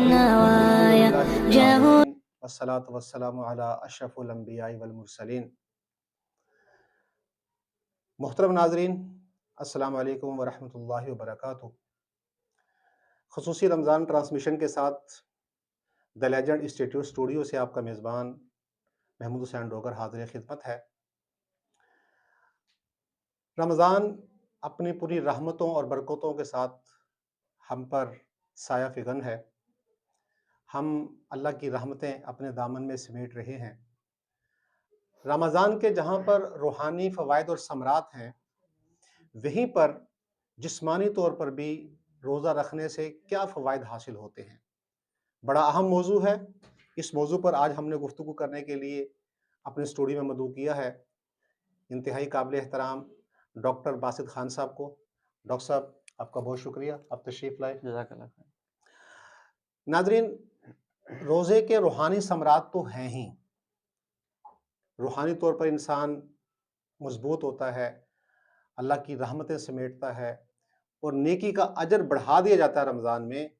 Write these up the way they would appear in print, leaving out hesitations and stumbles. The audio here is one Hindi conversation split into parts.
नवाया जहो अल्हम्दुलिल्लाहिर्रब्बिल आलमीन वस्सलातु वस्सलामु अला अशरफिल अंबियाइ वल मुरसलीन। मुहतरम नाज़रीन, अस्सलामु अलैकुम व रहमतुल्लाहि व बरकातुहू। ख़ुसूसी रमज़ान ट्रांसमिशन के साथ द लेजेंड इंस्टीट्यूट स्टूडियो से आपका मेज़बान महमूद हुसैन डोगर हाज़िर खिदमत है। रमज़ान अपनी पूरी रहमतों और बरकतों के साथ हम पर साया फ़िग़न है। हम अल्लाह की रहमतें अपने दामन में समेट रहे हैं। रमज़ान के जहाँ पर रूहानी फ़वाइद और समरात हैं, वहीं पर जिस्मानी तौर पर भी रोज़ा रखने से क्या फ़वाइद हासिल होते हैं। बड़ा अहम मौज़ू है। इस मौज़ू पर आज हमने गुफ्तगू करने के लिए अपने स्टूडियो में मदऊ किया है इंतहाई काबिल एहतराम डॉक्टर बासित खान साहब को। डॉक्टर साहब, आपका बहुत शुक्रिया, आप तशरीफ़ लाए। जज़ाकल्लाह खैर। नाज़रीन, रोज़े के रूहानी समरात तो हैं ही। रूहानी तौर पर इंसान मज़बूत होता है, अल्लाह की रहमतें समेटता है और नेकी का अजर बढ़ा दिया जाता है। रमज़ान में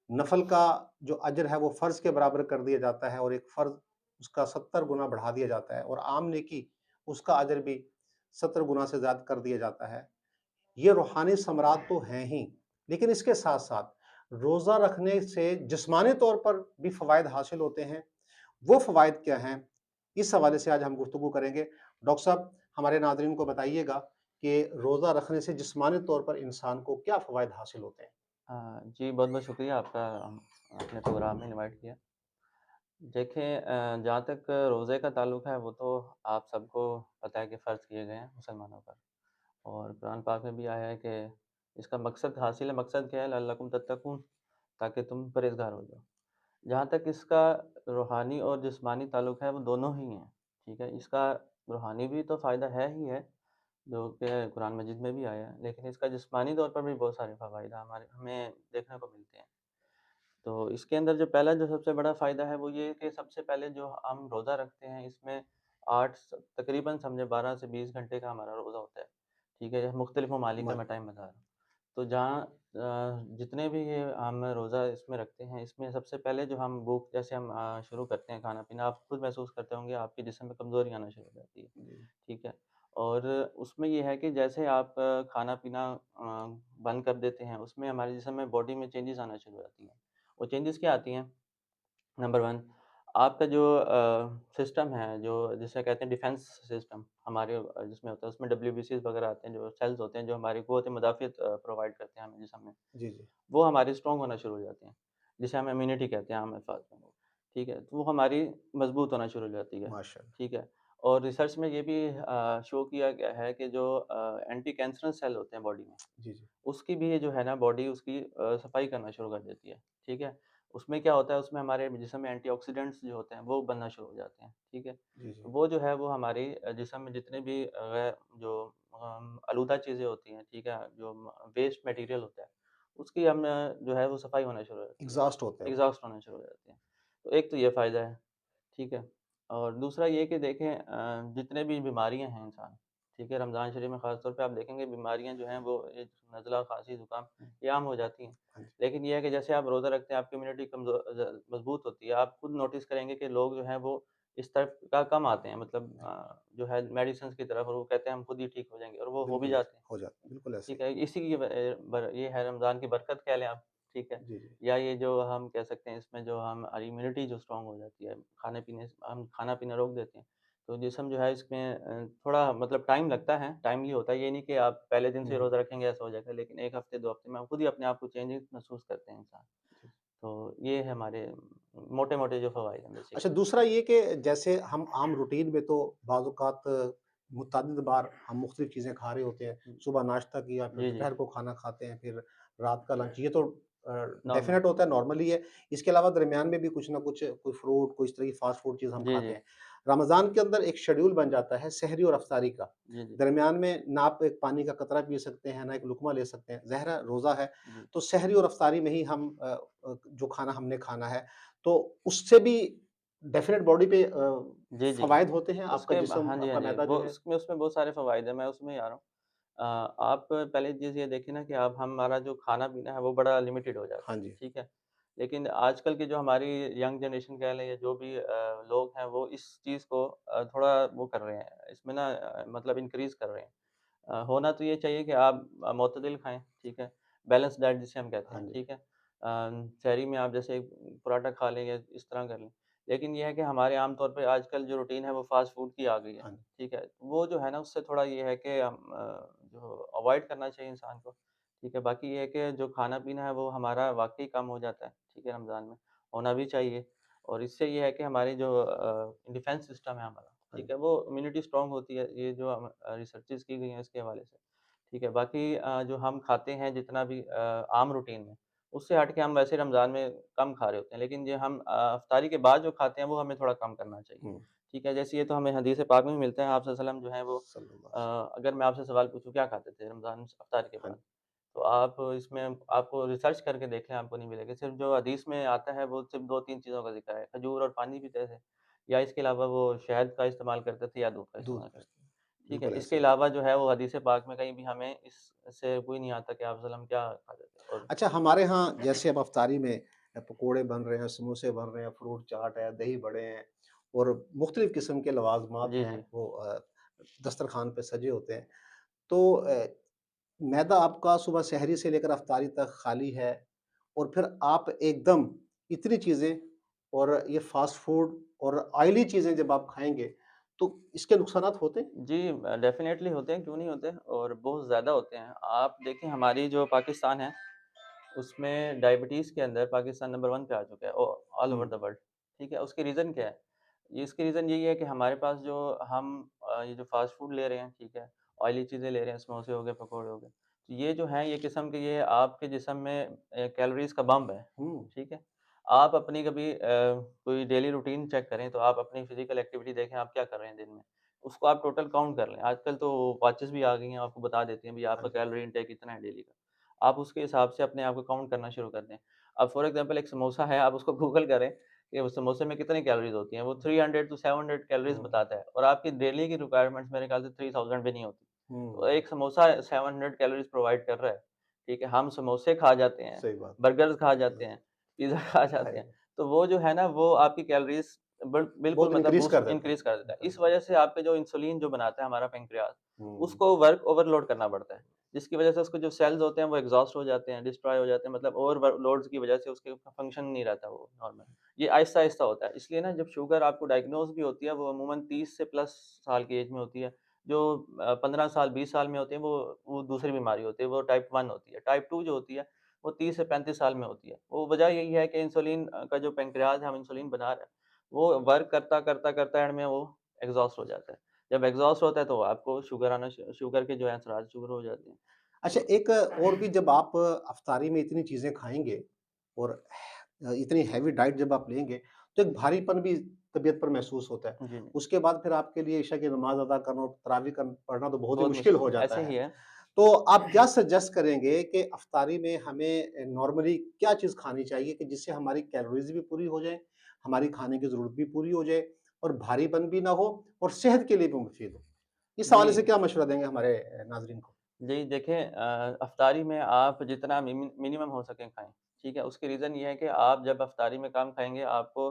नफ़ल का जो अजर है वो फ़र्ज़ के बराबर कर दिया जाता है और एक फ़र्ज़ उसका 70 गुना बढ़ा दिया जाता है और आम नेकी उसका अजर भी 70 गुना से ज़्यादा कर दिया जाता है। ये रूहानी समरात तो हैं ही, लेकिन इसके साथ-साथ रोज़ा रखने से जिस्मानी तौर पर भी फ़वाइद हासिल होते हैं। वो फ़वाइद क्या हैं? इस हवाले से आज हम गुफ्तगू करेंगे। डॉक्टर साहब, हमारे नाज़रीन को बताइएगा कि रोज़ा रखने से जिस्मानी तौर पर इंसान को क्या फ़वाइद हासिल होते हैं? जी, बहुत-बहुत शुक्रिया आपका आपने प्रोग्राम में इनवाइट किया। देखें जहाँ तक रोज़े का ताल्लुक है वो तो आप सबको पता है कि फ़र्ज़ किए गए हैं मुसलमानों पर और कुरान पाक में भी आया है कि इसका मकसद हासिल है, मकसद क्या है लअल्लकुम तत्तकून ताकि तुम परहेज़गार हो जाओ। जहाँ तक इसका रूहानी और जिस्मानी ताल्लुक है वो दोनों ही हैं, ठीक है? इसका रूहानी भी तो फ़ायदा है ही है, जो कि कुरान मजीद में भी आया है, लेकिन इसका जिस्मानी तौर पर भी बहुत सारे फ़वाइद हमारे हमें देखने को मिलते हैं। तो इसके अंदर जो पहला जो सबसे बड़ा फ़ायदा है वो ये है कि सबसे पहले जो हम रोज़ा रखते हैं इसमें 8 स तकरीबन समझे 12 से 20 घंटे का हमारा रोज़ा होता है, ठीक है? मुख्तलिफ़ ममालिक का म मैं टाइम बता रहा हूँ। तो जहाँ जितने भी ये हम रोज़ा इसमें रखते हैं, इसमें सबसे पहले जो हम भूख जैसे हम शुरू करते हैं खाना-पीना, आप खुद महसूस करते होंगे आपके जिस्म में कमज़ोरी आना शुरू हो जाती है, जी, ठीक है? और उसमें ये है कि जैसे आप खाना-पीना बंद कर देते हैं, उसमें हमारे जिस्म में बॉडी में चेंजेज़ आना शुरू हो जाती हैं। वो चेंजेज़ क्या आती हैं? नंबर 1 आपका जो सिस्टम है, जो जिसे कहते हैं डिफेंस सिस्टम हमारे जिसमें होता है, उसमें डब्ल्यूबीसीज़ वगैरह आते हैं, जो सेल्स होते हैं, जो हमारी क़ुव्वत-ए-मुदाफ़ियत प्रोवाइड करते हैं हमें जिस्म में, जी, जी। वो हमारे स्ट्रॉन्ग होना शुरू हो जाते हैं, जिसे हम इम्यूनिटी कहते हैं आम अल्फ़ाज़ में, ठीक है? तो वो हमारी मज़बूत होना शुरू हो जाती है, माशाअल्लाह। ठीक है? और रिसर्च में ये भी शो किया गया है कि जो एंटी कैंसरस सेल होते हैं बॉडी में, जी, जी। उसकी भी ये जो है ना बॉडी उसकी सफाई करना शुरू कर देती है, ठीक है? उसमें क्या होता है उसमें हमारे जिस्म में एंटीऑक्सीडेंट्स जो होते हैं वो बनना शुरू हो जाते हैं, ठीक है? जी, तो जी। वो जो है वो हमारी जिस्म में जितने भी जो आलूदा चीज़ें होती हैं, ठीक है? जो वेस्ट मटीरियल होता है, उसकी हम जो है वो सफाई होना शुरू हो जाती है, एग्ज़ॉस्ट होते हैं वो। एग्ज़ॉस्ट होना शुरू हो जाती है। तो एक तो ये फ़ायदा है, ठीक है? और दूसरा ये कि देखें जितने भी बीमारियाँ हैं इंसान, ठीक है? रमज़ान शरीफ में ख़ास तौर पे आप देखेंगे बीमारियाँ जो हैं वो ये नज़ला, खाँसी, ज़ुकाम ये आम हो जाती हैं। हाँ जी। लेकिन ये है कि जैसे आप रोज़ा रखते हैं, आपकी इम्यूनिटी मज़बूत होती है। आप खुद नोटिस करेंगे कि लोग जो हैं वो इस तरफ का कम आते हैं मतलब जी, जो है मेडिसिन्स की तरफ और वो कहते हैं हम खुद ही ठीक हो जाएँगे और वो हो भी बिल्कुल ऐसे जाते हैं। हो जाता है, बिल्कुल ऐसे ठीक ही। है, इसी की ये है रमज़ान की बरकत कह लें आप, ठीक है? जी, जी। या ये जो हम कह सकते हैं इसमें जो हम हमारी इम्यूनिटी जो स्ट्रॉन्ग हो जाती है, खाने-पीने से हम खाना-पीना रोक देते हैं, तो जिस्म जो है इसमें थोड़ा मतलब टाइम लगता है, टाइमली होता है, ये नहीं कि आप पहले दिन हुँ, से हुँ। रोज़ा रखेंगे ऐसा हो जाएगा, लेकिन 1 हफ़्ते, 2 हफ़्ते में हम खुद ही अपने आप को चेंजेज़ महसूस करते हैं इंसान। जी। तो ये है हमारे मोटे-मोटे जो फ़वाइद हैं अच्छा, बेसिकली। दूसरा ये कि जैसे हम आम रूटीन में तो बाज़ औक़ात मुतअद्दिद बार हम मुख़्तलिफ़ चीज़ें खा रहे होते हैं। सुबह नाश्ता किया, फिर जी, जी, दोपहर को खाना खाते हैं, फिर रात का लंच, ये तो अ, नॉर्मल। डेफ़िनेट होता है, नॉर्मल ही है। इसके अलावा दरमियान में भी कुछ ना कुछ कोई फ्रूट, कोई इस तरह की फ़ास्ट फ़ूड चीज़ हम जी, खाते जी। हैं। रमज़ान के अंदर एक शेड्यूल बन जाता है सहरी और इफ्तारी का। जी, जी। दरमियान में ना आप एक पानी का कतरा पी सकते हैं, ना एक लुक़मा ले सकते हैं। ज़ाहिर है रोज़ा है, जी। तो सहरी और इफ्तारी में ही हम जो खाना हमने खाना है, तो उससे भी डेफ़िनेट बॉडी पे जी, जी। फ़वाइद होते हैं, आपका उसके जिस्म, हाँ जी, हाँ आपका जी। मैदा वो जो है। उसमें बहुत सारे फ़वाइद हैं, मैं उसमें ही आ रहा हूँ। आप पहली चीज़ ये देखिए ना कि आप हमारा जो खाना-पीना है वो बड़ा लिमिटेड हो जाता हाँ है, जी। ठीक है? लेकिन आजकल की जो हमारी यंग जनरेशन कह लें या जो भी लोग हैं वो इस चीज़ को थोड़ा वो कर रहे हैं, इसमें ना मतलब इंक्रीज़ कर रहे हैं। होना तो ये चाहिए कि आप मुतदिल खाएँ, ठीक है? बैलेंस डाइट जिसे हम कहते हाँ हैं, जी, ठीक है? सहरी में आप जैसे पराठा खा लें या इस तरह कर लें। लेकिन ये है कि हमारे आम तौर पे आजकल जो रूटीन है वो फ़ास्ट फ़ूड की आ गई है, हाँ जी, ठीक है? वो जो है ना उससे थोड़ा ये है कि हम जो अवॉइड करना चाहिए इंसान को, ठीक है? बाकी ये है कि जो खाना-पीना है वो हमारा वाक़ई कम हो जाता है, ठीक है? रमज़ान में, होना भी चाहिए और इससे ये है कि हमारी जो डिफेंस सिस्टम है हमारा, हाँ ठीक जी, है? वो इम्यूनिटी स्ट्रॉन्ग होती है, ये जो रिसर्चेज़ की गई हैं इसके हवाले से, ठीक है? बाकी जो हम खाते हैं जितना भी आम रूटीन में, उससे हट के हम वैसे रमज़ान में कम खा रहे होते हैं, लेकिन ये हम इफ्तारी के बाद जो खाते हैं वो हमें थोड़ा कम करना चाहिए, हुँ, ठीक है? जैसे ये तो हमें हदीस पाक में भी मिलता है, आप सल्लल्लाहु अलैहि वसल्लम जो हैं वो सल्लल्लाहु अलैहि अगर मैं आपसे सवाल पूछूँ क्या खाते थे रमज़ान इफ्तारी के हाँ बाद? जी, तो आप इसमें आपको रिसर्च करके देख लें, आपको नहीं मिलेगा। सिर्फ़ जो हदीस में आता है, वो सिर्फ़ 2-3 चीज़ों का ज़िक्र है, खजूर और पानी पीते थे या इसके अलावा वो शहद का इस्तेमाल करते थे या दूध का दूध इस्तेमाल का करते थे। इस्तेमाल, ठीक है? बिल्कुल इसके ऐसे ही है। अलावा जो है वो हदीस पाक में कहीं भी हमें इससे कोई नहीं आता कि आप वसल्लम क्या खाते थे और अच्छा हमारे यहाँ जैसे अब इफ्तारी में पकोड़े बन रहे हैं, समोसे बन रहे हैं, फ्रूट चाट है, दही बड़े हैं और मुख्तलिफ़ किस्म के लवाज़मात जी, हैं, जी। वो दस्तरख़्वान पे सजे होते हैं। तो मैदा आपका सुबह सहरी से लेकर इफ्तारी तक खाली है और फिर आप एकदम इतनी चीज़ें और ये फ़ास्ट फ़ूड और ऑयली चीज़ें जब आप खाएँगे, तो इसके नुकसानात होते हैं? जी डेफ़िनेटली होते हैं, क्यों नहीं होते और बहुत ज़्यादा होते हैं। आप देखें हमारी जो पाकिस्तान है उसमें डायबिटीज़ के अंदर पाकिस्तान नंबर 1 पे आ चुका है all hmm, over the world, ठीक है? उसकी रीज़न क्या है? ये इसकी रीज़न यही है कि हमारे पास जो हम ये जो फ़ास्ट फ़ूड ले रहे हैं, ठीक है? ऑयली चीज़ें ले रहे हैं, समोसे हो गए, पकोड़े हो गए। तो ये जो हैं, ये किस्म के ये आपके जिस्म में कैलोरीज़ का बम है, हुँ, ठीक है? आप अपनी कभी कोई डेली रूटीन चेक करें, तो आप अपनी फ़िज़िकल एक्टिविटी देखें, आप क्या कर रहे हैं दिन में? उसको आप टोटल काउंट कर लें। आजकल तो वॉचेज़ भी आ गई हैं, आपको बता देती हैं, भई हाँ आपका जी, कैलोरी इंटेक इतना है डेली का। आप उसके हिसाब से अपने आप को काउंट करना शुरू कर दें। अब फॉर एग्ज़ाम्पल एक समोसा है, आप उसको गूगल करें कि उस समोसे में कितनी कैलोरीज़ होती हैं, वो 300 टू 700 कैलोरीज़ हुँ, बताता है और आपकी डेली की रिक्वायरमेंट्स मेरे ख़्याल से 3000 भी नहीं होती। तो हुँ, एक समोसा 700 कैलोरीज़ प्रोवाइड कर रहा है, ठीक है? हम समोसे खा जाते हैं, सही बात बर्गर्स खा है। जाते हैं, पिज़्ज़ा खा जाते हैं, राइट, तो वो जो है ना, वो आपकी कैलोरीज़ बिल्कुल बहुत मतलब इंक्रीज़ बूस्ट कर देता है। इंक्रीज़ कर देता है। कर इस देता वजह से आपके जो इंसुलिन जो बनाता है हमारा पैंक्रियाज़, हुँ, उसको वर्क ओवरलोड करना पड़ता है। जिसकी वजह से उसके जो सेल्स होते हैं वो एग्ज़ॉस्ट हो जाते हैं, डिस्ट्रॉय हो जाते हैं, मतलब ओवरलोड्स की वजह से उसके फंक्शन नहीं रहता वो नॉर्मल। ये आहिस्ता-आहिस्ता होता है। इसलिए ना जब शुगर आपको डायग्नोज़ भी होती है वो अमूमन 30 से प्लस साल की एज में होती है। जो 15 साल 20 साल में होते हैं वो दूसरी बीमारी होती है, वो टाइप 1 होती है। टाइप 2 जो होती है वो 30 से 35 साल में होती है। वो वजह यही है कि इंसुलिन का जो पैंक्रियाज़ है, हम इंसुलिन बना रहे हैं, वो वर्क करता एंड में वो एग्ज़ॉस्ट हो जाता है। जब एग्ज़ॉस्ट होता है तो आपको शुगर आना शुगर के जो है असरात शुरू हो जाते हैं। अच्छा तो एक और भी जब आप अफ़्तारी में इतनी चीज़ें खाएँगे और इतनी हेवी डाइट जब आप लेंगे, तो एक भारीपन भी तबीयत पर महसूस होता है। जी, जी, उसके बाद फिर आपके लिए इशा की नमाज़ अदा करना और तरावी पढ़ना तो बहुत ही बहुत मुश्किल मुश्किल हो जाता ऐसे है। ही है। तो आप क्या सजेस्ट करेंगे कि अफ़्तारी में हमें नॉर्मली क्या चीज़ खानी चाहिए कि जिससे हमारी कैलोरीज़ भी पूरी हो जाएँ, हमारी खाने की ज़रूरत भी पूरी हो जाए और भारीपन भी ना हो और सेहत के लिए भी मुफ़ीद हो? इस जी। हवाले से क्या मशवरा देंगे हमारे नाज़रीन को? जी, देखें इफ्तारी में आप जितना मिनिमम हो सके खाएँ, ठीक है? उसकी रीज़न ये है कि आप जब इफ्तारी में कम खाएँगे आपको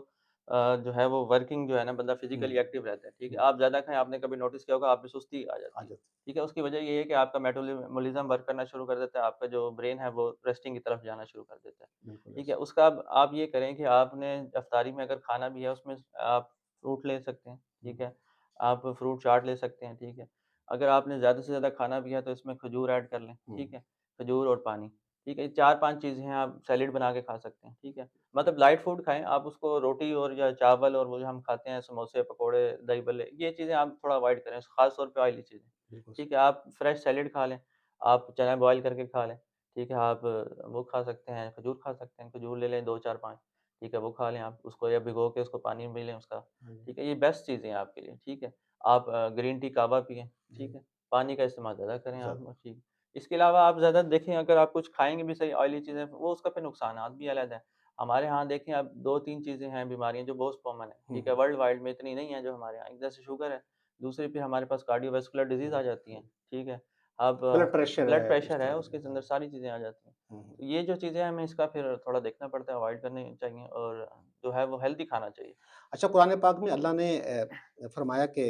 जो है वो वर्किंग जो है ना बंदा हुँ, फिज़िकली एक्टिव रहता है, ठीक है? हुँ, आप ज़्यादा खाएँ आपने कभी नोटिस किया होगा आप में सुस्ती आ आ जाती है, जाती ठीक है? उसकी वजह ये है कि आपका मेटाबॉलिज़्म वर्क करना शुरू कर देता है, आपका जो ब्रेन है वो रेस्टिंग की तरफ जाना शुरू कर देता है, बिल्कुल ठीक है? ऐसे। उसका अब आप ये करें कि आपने इफ्तारी में अगर खाना भी है उसमें आप फ्रूट ले सकते हैं, ठीक हुँ, है? आप फ्रूट चाट ले सकते हैं, ठीक है? अगर आपने ज़्यादा से ज़्यादा खाना भी है तो इसमें खजूर ऐड कर लें, हुँ, ठीक है? खजूर और पानी, ठीक है? ये 4-5 चीज़ें हैं आप सैलेड बना के खा सकते हैं, ठीक है? मतलब लाइट फूड खाएँ, आप उसको रोटी और या चावल और वो जो हम खाते हैं समोसे, पकोड़े, दही बल्ले, ये चीज़ें आप थोड़ा अवॉइड करें, ख़ास तौर पे ऑयली चीज़ें, बिल्कुल ठीक सही। है? आप फ्रेश सैलेड खा लें, आप चना बॉयल करके खा लें, ठीक है? आप वो खा सकते हैं, खजूर खा सकते हैं, खजूर ले लें 2-4-5, ठीक है? वो खा लें आप, उसको या भिगो के उसको पानी में पी लें उसका, हाँ जी, ठीक है? ये बेस्ट चीज़ें हैं आपके लिए, ठीक है? आप ग्रीन टी, कहवा पिएँ, ठीक जी, है? पानी का इस्तेमाल ज़्यादा करें आप ज़्यादा। ठीक। इसके अलावा आप ज़्यादा देखें अगर आप कुछ खाएँगे भी सही ऑयली चीज़ें, वो उसका फिर नुकसानात भी अलग हैं। हमारे यहाँ देखें अब 2-3 चीज़ें हैं बीमारियाँ जो बहुत कॉमन है, हुँ, ठीक है? हुँ, वर्ल्ड वाइड में इतनी नहीं है जो हमारे यहाँ एक जैसे शुगर है, दूसरी फिर हमारे पास कार्डियोवैस्कुलर डिज़ीज़ हुँ, आ जाती हैं, हुँ, ठीक है? अब ब्लड प्रेशर ब्लड है, इस प्रेशर है, तरह की उसके चीज़ें। अंदर हाँ। सारी चीज़ें आ जाती हैं। हुँ, हुँ। तो ये जो चीज़ें हैं, हमें इसका फिर थोड़ा देखना पड़ता है, अवॉइड करनी चाहिए और जो है वो हेल्दी खाना चाहिए। अच्छा, कुरान पाक में अल्लाह ने फरमाया कि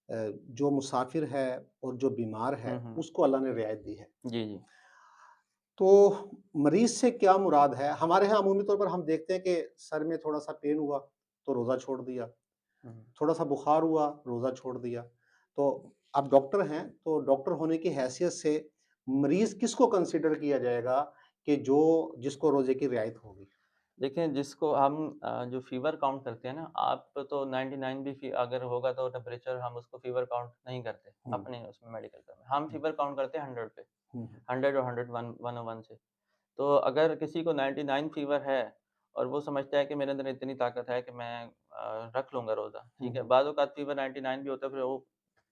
जो मुसाफ़िर है और जो बीमार है, हुँ, हुँ। उसको अल्लाह ने रियायत दी है। जी, जी। तो मरीज़ से क्या मुराद है? हमारे यहाँ अमूमी तौर पर हम देखते हैं कि सर में थोड़ा-सा पेन हुआ, तो रोज़ा छोड़ दिया। हुँ, हुँ। थोड़ा-सा बुखार हुआ, रोज़ा छोड़ दिया। तो आप डॉक्टर हैं, तो डॉक्टर होने की हैसियत से मरीज़ किसको कंसीडर किया जाएगा कि जो जिसको रोज़े की रियायत होगी? देखिए, जिसको हम जो फ़ीवर काउंट करते हैं ना, आप तो 99 भी अगर होगा तो टेम्परेचर हम उसको फ़ीवर काउंट नहीं करते, हुँ, अपने उसमें मेडिकल टर्म में। हम हुँ, फ़ीवर काउंट करते हैं 100 पे, हुँ, हुँ, 100 और 101 101 से। तो अगर किसी को 99 फ़ीवर है और वो समझता है कि मेरे अंदर इतनी ताकत है कि मैं रख लूँगा रोज़ा, हुँ, ठीक है? हुँ, बाद औक़ात फ़ीवर 99 भी होता है, फिर वो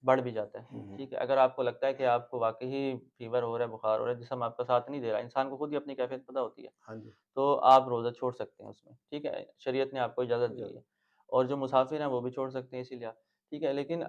बढ़ भी जाता है, हुँ, हुँ। ठीक है? अगर आपको लगता है कि आपको वाक़ई ही फ़ीवर हो रहा है, बुखार हो रहा है, जिस्म आपका साथ नहीं दे रहा है, इंसान को खुद ही अपनी कैफ़ियत पता होती है। हाँ जी। तो आप रोज़ा छोड़ सकते हैं उसमें, ठीक है? शरीयत ने आपको इजाज़त दी है और जो मुसाफ़िर हैं वो भी छोड़ सकते हैं इसीलिए, ठीक है? लेकिन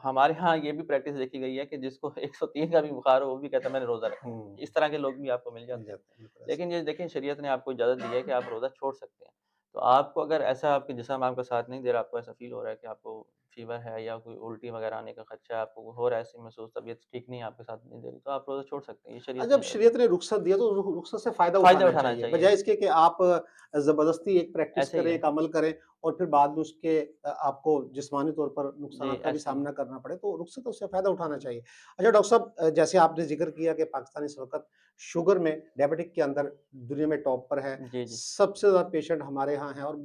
हमारे यहाँ ये भी प्रैक्टिस देखी गई है कि जिसको 103 का भी बुखार हो वो भी कहता है मैंने रोज़ा रखा है। हुँ, इस तरह के लोग भी आपको मिल मिल जाते हैं। जाते हैं, बिल्कुल ऐसा। लेकिन ये देखिए शरीयत ने आपको इजाज़त दी है कि आप रोज़ा छोड़ सकते हैं। तो आपको अगर ऐसा आपके जिस्म आपका साथ नहीं दे रहा, आपको ऐसा फ़ील हो रहा है कि आपको फ़ीवर है या कोई उल्टी वग़ैरह आने का खदशा है, आपको हो रहा है ऐसे महसूस तबीयत ठीक नहीं है, आपके साथ नहीं दे रही, तो आप रोज़ा छोड़ सकते हैं। ये शरीयत ने जब इजाज़त दी शरीयत ने रुख़्सत दिया तो रुख़्सत से फ़ायदा फ़ायदा उठाना उठाना चाहिए, चाहिए। बजाए इसके कि आप ज़बरदस्ती एक प्रैक्टिस ऐसे ही करें, है। एक अमल करें और फिर बाद में उसके आपको जिस्मानी तौर पर जी, नुकसानात का भी ऐसे ही है। सामना करना पड़े, तो रुख़सत उससे फ़ायदा उठाना चाहिए। अच्छा डॉक्टर साहब, जैसे आपने ज़िक्र किया कि पाकिस्तान इस वक़्त शुगर में, डायबिटिक के अंदर दुनिया में टॉप पर है। जी, जी। सबसे ज़्यादा पेशेंट हमारे यहाँ हैं और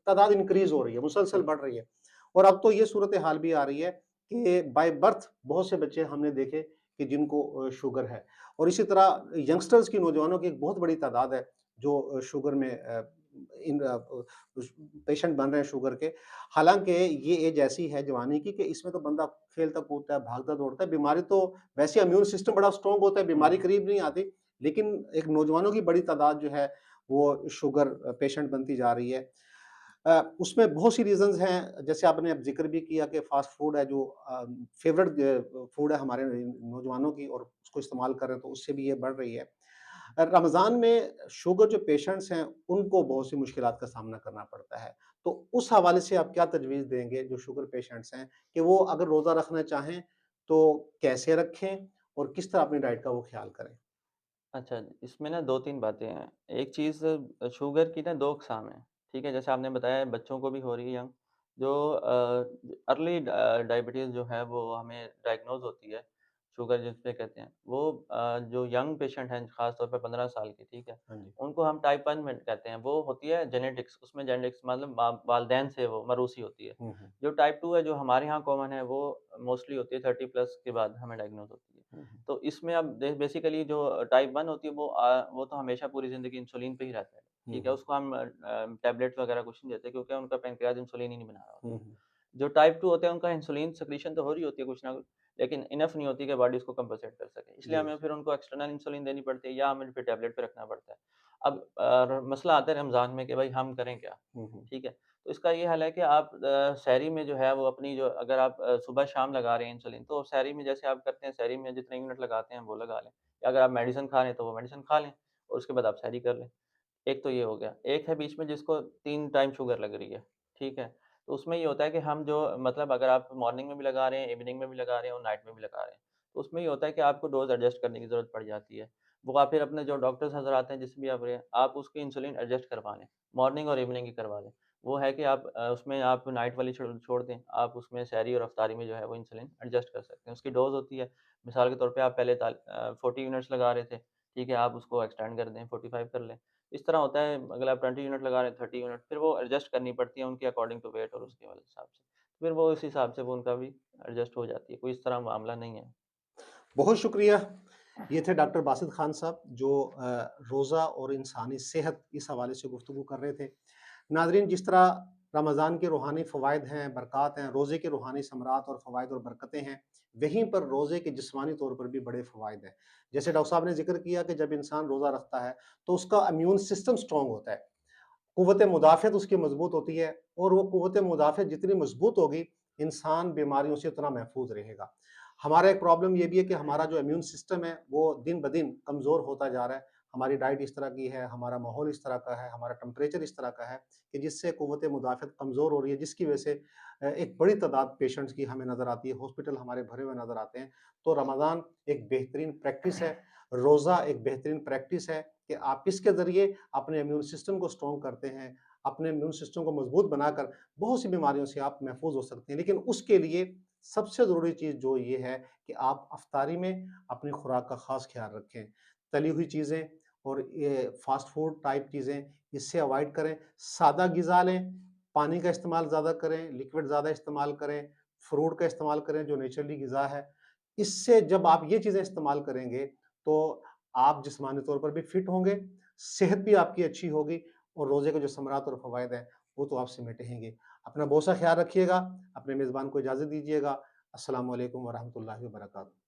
तादाद इंक्रीज़ हो रही है, मुसलसल हुँ, बढ़ रही है। और अब तो ये सूरत-ए-हाल भी आ रही है कि बाय बर्थ बहुत से बच्चे हमने देखे कि जिनको शुगर है। और इसी तरह यंगस्टर्स की, नौजवानों की एक बहुत बड़ी तादाद है जो शुगर में इन उस पेशेंट बन रहे हैं शुगर के। हालाँकि ये एज ऐसी है जवानी की कि इसमें तो बंदा खेलता-कूदता है, भागता-दौड़ता है, बीमारी तो वैसे इम्यून सिस्टम बड़ा स्ट्रॉन्ग होता है, बीमारी हुँ। करीब नहीं आती, लेकिन एक नौजवानों की बड़ी तादाद जो है वो शुगर पेशेंट बनती जा रही है। उसमें बहुत सी रीज़न्स हैं, जैसे आपने अब ज़िक्र भी किया कि फ़ास्ट फूड है जो फ़ेवरेट फूड है हमारे नौजवानों की और उसको इस्तेमाल कर रहे हैं, तो उससे भी ये बढ़ रही है। रमज़ान में शुगर जो पेशेंट्स हैं, उनको बहुत सी मुश्किलात का सामना करना पड़ता है। तो उस हवाले से आप क्या तजवीज़ देंगे जो शुगर पेशेंट्स हैं, कि वो अगर रोज़ा रखना चाहें, तो कैसे रखें और किस तरह अपनी डाइट का वो ख़्याल करें? अच्छा, इसमें ना 2-3 बातें हैं। एक चीज़ शुगर की ना 2 अक़साम हैं, ठीक है? जैसे आपने बताया बच्चों को भी हो रही है यंग जो अर्ली डायबिटीज़ जो है वो हमें डायग्नोज़ होती है, शुगर जिसपे कहते हैं। वो जो यंग पेशेंट हैं ख़ास तौर पे 15 साल के, ठीक है? हाँ जी। उनको हम टाइप 1 में कहते हैं, वो होती है जेनेटिक्स उसमें जेनेटिक्स मतलब वालदैन से वो मौरूसी होती है। हुँ, हुँ। जो टाइप 2 है जो हमारे यहाँ कॉमन है वो मोस्टली होती है 30 प्लस के बाद हमें डायग्नोज़ होती है। हुँ, हुँ। तो इसमें अब बेसिकली जो टाइप 1 होती है वो तो हमेशा पूरी ज़िंदगी इंसुलिन पे ही रहता है, हुँ, ठीक है? हुँ। उसको हम टैबलेट्स वगैरह कुछ नहीं देते क्योंकि उनका पैनक्रियाज़ इंसुलिन ही नहीं बना रहा होता। हुँ, हुँ। जो टाइप 2 होते हैं उनका इंसुलिन सेक्रीशन तो हो रही होती है कुछ ना कुछ, लेकिन इनफ नहीं होती कि बॉडी उसको कंपनसेट कर सके। इसलिए जी। हमें फिर उनको एक्सटर्नल इंसुलिन देनी पड़ती है या हमें फिर टैबलेट पे रखना पड़ता है। अब मसला आता है रमज़ान में कि भाई हम करें क्या? हुँ, हुँ। ठीक है? तो इसका ये हल है कि आप सहरी में जो है वो अपनी जो अगर आप सुबह-शाम लगा रहे हैं इंसुलिन, तो सहरी में जैसे आप करते हैं सहरी में जितने यूनिट लगाते हैं वो लगा लें। या अगर आप मेडिसिन खा रहे हैं तो वो मेडिसिन खा लें और उसके बाद आप सहरी कर लें। एक तो ये हो गया। एक है बीच में जिसको 3 टाइम शुगर लग रही है, ठीक है? तो उसमें ये होता है कि हम जो मतलब अगर आप मॉर्निंग में भी लगा रहे हैं, इवनिंग में भी लगा रहे हैं और नाइट में भी लगा रहे हैं, तो उसमें ये होता है कि आपको डोज़ एडजस्ट करने की ज़रूरत पड़ जाती है। वो आप फिर अपने जो डॉक्टर्स हज़रात हैं जिससे भी आप रहे हैं, आप उसकी इंसुलिन एडजस्ट करवा लें, मॉर्निंग और इवनिंग की करवा लें। वो है कि आप उसमें आप नाइट वाली छोड़ दें, आप उसमें सहरी और इफ्तारी में जो है वो इंसुलिन एडजस्ट कर सकते हैं। उसकी डोज़ होती है, मिसाल के तौर पे आप पहले 40 यूनिट्स लगा रहे थे, ठीक है? आप उसको एक्सटेंड कर दें, 45 कर लें। इस तरह होता है अगर आप 20 यूनिट लगा रहे हैं 30 यूनिट फिर वो एडजस्ट करनी पड़ती है उनके अकॉर्डिंग टू वेट और उसके वाले हिसाब से। फिर वो उस हिसाब से वो उनका भी एडजस्ट हो जाती है, कोई इस तरह मामला नहीं है। बहुत शुक्रिया। ये थे डॉक्टर बासित खान साहब जो रोज़ा और इंसानी सेहत इस हवाले से गुफ्तगू कर रहे थे। नाज़रीन, जिस तरह रमज़ान के रूहानी फ़वाइद हैं, बरक़ात हैं, रोज़े के रूहानी समरात और फ़वाइद और बरकतें हैं, वहीं पर रोज़े के जिस्मानी तौर पर भी बड़े फ़वाइद हैं। जैसे डॉक्टर साहब ने ज़िक्र किया कि जब इंसान रोज़ा रखता है, तो उसका इम्यून सिस्टम स्ट्रॉन्ग होता है। कुव्वत मुदाफ़अत उसकी मज़बूत होती है और वो कुव्वत मुदाफ़अत जितनी मज़बूत होगी, इंसान बीमारियों से उतना महफ़ूज़ रहेगा। हमारा एक प्रॉब्लम ये भी है कि हमारा जो इम्यून सिस्टम है, वो दिन-ब-दिन कमज़ोर होता जा रहा है। हमारी डाइट इस तरह की है, हमारा माहौल इस तरह का है, हमारा टेम्परेचर इस तरह का है कि जिससे क़ुव्वत मुदाफ़अत कमज़ोर हो रही है, जिसकी वजह से एक बड़ी तादाद पेशेंट्स की हमें नज़र आती है, हॉस्पिटल हमारे भरे हुए नज़र आते हैं। तो रमज़ान एक बेहतरीन प्रैक्टिस है, रोज़ा एक बेहतरीन प्रैक्टिस है कि आप इसके ज़रिए अपने इम्यून सिस्टम को स्ट्रॉन्ग करते हैं, अपने इम्यून सिस्टम को मज़बूत बनाकर बहुत सी बीमारियों से आप महफ़ूज़ हो सकते हैं। लेकिन उसके लिए सबसे ज़रूरी चीज़ जो ये है कि आप इफ्तारी में अपनी खुराक का ख़ास ख़्याल रखें। तली हुई चीज़ें और ये फ़ास्ट फूड टाइप चीज़ें इससे अवॉइड करें। सादा ग़िज़ा लें, पानी का इस्तेमाल ज़्यादा करें, लिक्विड ज़्यादा इस्तेमाल करें, फ्रूट का इस्तेमाल करें जो नेचुरली ग़िज़ा है। इससे जब आप ये चीज़ें इस्तेमाल करेंगे, तो आप जिस्मानी तौर पर भी फ़िट होंगे, सेहत भी आपकी अच्छी होगी और रोज़े के जो समरात और फ़वाइद हैं, वो तो आपसे मिटे रहेंगे। अपना बहुत सा ख़्याल रखिएगा, अपने मेज़बान को इजाज़त दीजिएगा। अस्सलामु अलैकुम व रहमतुल्लाहि व बरकातहू।